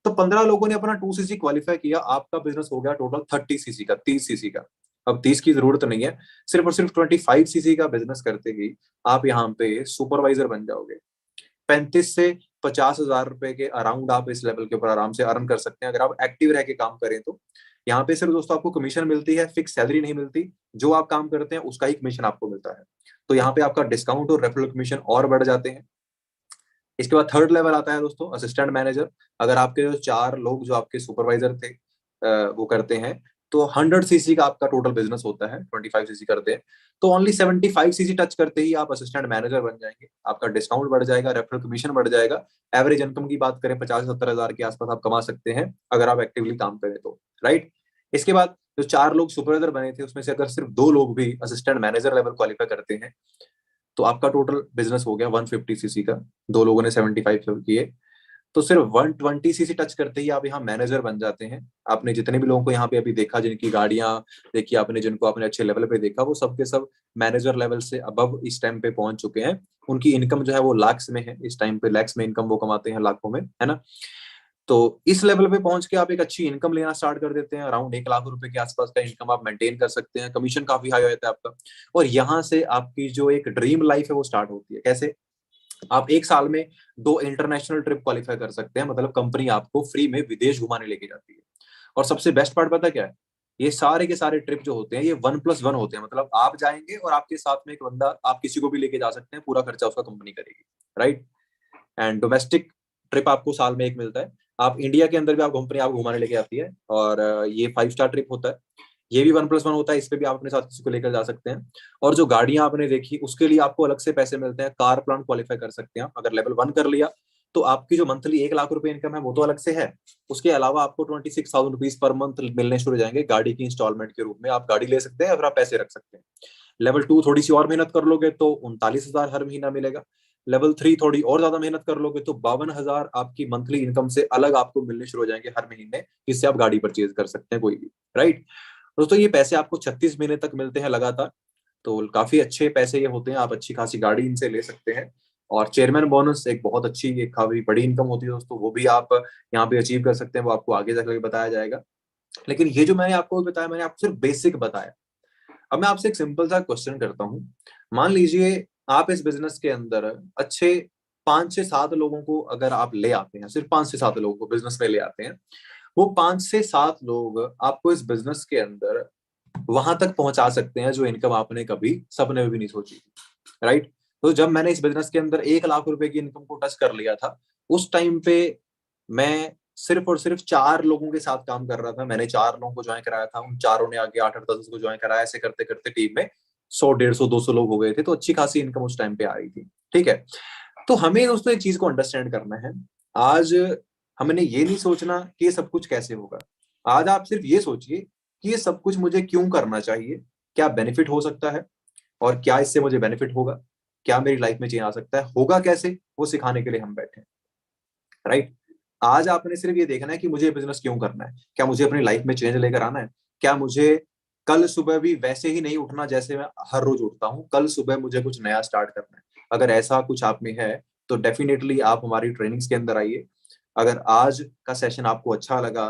तो 15 लोगों ने अपना 2cc क्वालिफाई किया, आपका बिजनेस हो गया टोटल 30cc का, 30cc का। अब 30 की जरूरत नहीं है, सिर्फ और सिर्फ 25cc का बिजनेस करते ही आप यहाँ पे सुपरवाइजर बन जाओगे। 35 से 50 हजार रुपए के अराउंड आप इस लेवल के ऊपर आराम से अर्न कर सकते हैं, अगर आप एक्टिव रह के काम करें तो। यहाँ पे सिर्फ दोस्तों आपको कमीशन मिलती है, फिक्स सैलरी नहीं मिलती। जो आप काम करते हैं उसका ही कमीशन आपको मिलता है। तो यहाँ पे आपका डिस्काउंट और रेफरल कमीशन और बढ़ जाते हैं। इसके बाद थर्ड लेवल आता है दोस्तों, असिस्टेंट मैनेजर। अगर आपके जो 4 लोग जो आपके सुपरवाइजर थे वो करते हैं, तो 100cc का आपका टोटल बिजनेस होता है, 25cc करते हैं, तो ओनली 75cc टच करते ही आप असिस्टेंट मैनेजर बन जाएंगे। आपका डिस्काउंट बढ़ जाएगा, रेफरल कमीशन बढ़ जाएगा। एवरेज इनकम की बात करें 50-70 हजार के आसपास आप कमा सकते हैं अगर आप एक्टिवली काम करें तो, राइट। इसके बाद जो 4 लोग सुपरवाइजर बने थे उसमें से अगर सिर्फ 2 लोग भी असिस्टेंट मैनेजर लेवल क्वालिफाई करते हैं, तो आपका टोटल बिजनेस हो गया 150cc का। 2 लोगों ने 75 किए, तो सिर्फ 120 सीसी टच करते ही आप यहाँ मैनेजर बन जाते हैं। आपने जितने भी लोगों को यहाँ पे अभी देखा, जिनकी गाड़ियां देखी आपने, जिनको आपने अच्छे लेवल पे देखा, वो सब के सब मैनेजर लेवल से अबव इस टाइम पे पहुंच चुके हैं। उनकी इनकम जो है वो लाख्स में है इस टाइम पे, लैक्स में इनकम वो कमाते हैं, लाखों में, है ना। तो इस लेवल पे पहुंच के आप एक अच्छी इनकम लेना स्टार्ट कर देते हैं। अराउंड 1 लाख रुपए के आसपास का इनकम आप मेंटेन कर सकते हैं। कमीशन काफी हाई हो जाता है आपका। और यहाँ से आपकी जो एक ड्रीम लाइफ है वो स्टार्ट होती है। कैसे? आप एक साल में 2 इंटरनेशनल ट्रिप क्वालिफाई कर सकते हैं। मतलब कंपनी आपको फ्री में विदेश घुमाने लेके जाती है। और सबसे बेस्ट पार्ट पता क्या है? ये सारे के सारे ट्रिप जो होते हैं ये 1+1 होते हैं। मतलब आप जाएंगे और आपके साथ में एक बंदा, आप किसी को भी लेके जा सकते हैं, पूरा खर्चा उसका कंपनी करेगी, राइट। एंड डोमेस्टिक ट्रिप आपको साल में एक मिलता है। आप इंडिया के अंदर भी आप कंपनी आपको घुमाने लेके आती है। और ये 5 स्टार ट्रिप होता है। ये भी 1+1 होता है। इस पे भी आप अपने साथ किसी को लेकर जा सकते हैं। और जो गाड़ियां आपने देखी उसके लिए आपको अलग से पैसे मिलते हैं। कार प्लान क्वालिफाई कर सकते हैं। अगर लेवल 1 कर लिया तो आपकी जो मंथली 1 लाख रुपए इनकम है वो तो अलग से है। उसके अलावा आपको 26,000 रुपीज पर मंथ मिलने शुरू हो जाएंगे गाड़ी की इंस्टॉलमेंट के रूप में। आप गाड़ी ले सकते हैं या फिर आप पैसे रख सकते हैं। लेवल 2 थोड़ी सी और मेहनत कर लोगे तो 39,000 हर महीना मिलेगा। लेवल 3 थोड़ी और ज्यादा मेहनत कर लोगे तो 52,000 आपकी मंथली इनकम से अलग आपको मिलने शुरू हो जाएंगे हर महीने, जिससे आप गाड़ी परचेज कर सकते हैं कोई भी, राइट। दोस्तों ये पैसे आपको 36 महीने तक मिलते हैं लगातार। तो काफी अच्छे पैसे ये होते हैं। आप अच्छी खासी गाड़ी इनसे ले सकते हैं। और चेयरमैन बोनस एक बहुत अच्छी, एक काफी बड़ी इनकम होती है दोस्तों। वो भी आप यहाँ पे अचीव कर सकते हैं। वो आपको आगे जाकर बताया जाएगा। लेकिन ये जो मैंने आपको बताया, मैंने आपको सिर्फ बेसिक बताया। अब मैं आपसे एक सिंपल सा क्वेश्चन करता हूँ। मान लीजिए आप इस बिजनेस के अंदर अच्छे 5 से 7 लोगों को अगर आप ले आते हैं, सिर्फ 5 से 7 लोगों को बिजनेस में ले आते हैं, वो 5 से 7 लोग आपको इस बिजनेस के अंदर वहां तक पहुंचा सकते हैं जो इनकम आपने कभी सपने में भी नहीं सोची, राइट। तो जब मैंने इस बिजनेस के अंदर 1 लाख रुपए की इनकम को टच कर लिया था, उस टाइम पे मैं सिर्फ और सिर्फ 4 लोगों के साथ काम कर रहा था। मैंने 4 लोगों को ज्वाइन कराया था। उन चारों ने आगे 8-8 10 को ज्वाइन कराया। ऐसे करते करते टीम में 100, 150, 200 लोग हो गए थे। तो अच्छी खासी इनकम उस टाइम पे आ रही थी, ठीक है। तो हमें दोस्तों एक चीज को अंडरस्टैंड करना है। आज हमने ये नहीं सोचना कि ये सब कुछ कैसे होगा। आज आप सिर्फ ये सोचिए कि ये सब कुछ मुझे क्यों करना चाहिए, क्या बेनिफिट हो सकता है, और क्या इससे मुझे बेनिफिट होगा, क्या मेरी लाइफ में चेंज आ सकता है, होगा कैसे, वो सिखाने के लिए हम बैठे हैं, राइट। आज आपने सिर्फ ये देखना है कि मुझे बिजनेस क्यों करना है, क्या मुझे अपनी लाइफ में चेंज लेकर आना है, क्या मुझे कल सुबह भी वैसे ही नहीं उठना जैसे मैं हर रोज उठता हूँ, कल सुबह मुझे कुछ नया स्टार्ट करना है। अगर ऐसा कुछ आप में है तो डेफिनेटली आप हमारी ट्रेनिंग्स के अंदर आइए। अगर आज का सेशन आपको अच्छा लगा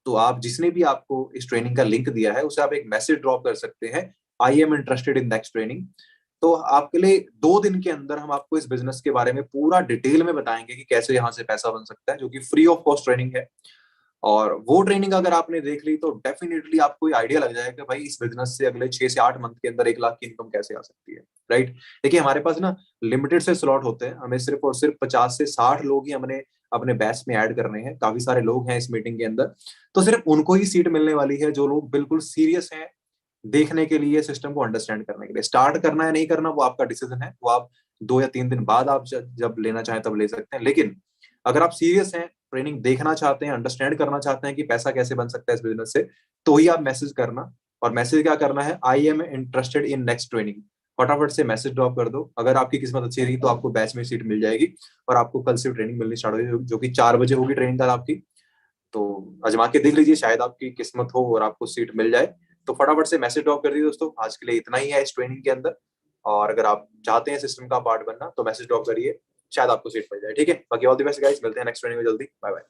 तो आप, जिसने भी आपको इस ट्रेनिंग का लिंक दिया है, उसे आप एक मैसेज ड्रॉप कर सकते हैं, I am interested in next training. तो आपके लिए 2 दिन के अंदर हम आपको इस बिजनेस के बारे में पूरा डिटेल में बताएंगे कि कैसे यहाँ से पैसा बन सकता है, जो कि फ्री ऑफ कॉस्ट ट्रेनिंग है। और वो ट्रेनिंग अगर आपने देख ली तो डेफिनेटली आपको ये आइडिया लग जाएगा कि भाई इस बिजनेस से अगले 6 से 8 मंथ के अंदर 1 लाख की इनकम कैसे आ सकती है, राइट। देखिए हमारे पास ना लिमिटेड से स्लॉट होते हैं। हमें सिर्फ और सिर्फ 50 से 60 लोग ही हमने अपने बैच में ऐड करने हैं। काफी सारे लोग हैं इस मीटिंग के अंदर। तो सिर्फ उनको ही सीट मिलने वाली है जो लोग बिल्कुल सीरियस हैं देखने के लिए, सिस्टम को अंडरस्टैंड करने के लिए। स्टार्ट करना है नहीं करना वो आपका डिसीजन है। वो आप 2 या 3 दिन बाद आप जब लेना चाहें तब ले सकते हैं। लेकिन अगर आप सीरियस हैं, ट्रेनिंग देखना चाहते हैं, अंडरस्टैंड करना चाहते हैं कि पैसा कैसे बन सकता है इस बिजनेस से, तो ही आप मैसेज करना। और मैसेज क्या करना है? I am interested in next training. फटाफट से मैसेज ड्रॉप कर दो। अगर आपकी किस्मत अच्छी रही तो आपको बैच में सीट मिल जाएगी। और आपको कल से ट्रेनिंग मिलनी स्टार्ट होगी, जो कि 4 बजे होगी ट्रेनिंग कल आपकी। तो आजमा के देख लीजिए, शायद आपकी किस्मत हो और आपको सीट मिल जाए। तो फटाफट से मैसेज ड्रॉप कर दीजिए दोस्तों। आज के लिए इतना ही है इस ट्रेनिंग के अंदर। और अगर आप चाहते हैं सिस्टम का पार्ट बनना तो मैसेज ड्रॉप करिए, शायद आपको सीट मिल जाए, ठीक है। बाकी ऑल द बेस्ट गाइस, मिलते हैं नेक्स्ट ट्रेनिंग में जल्दी। Bye bye.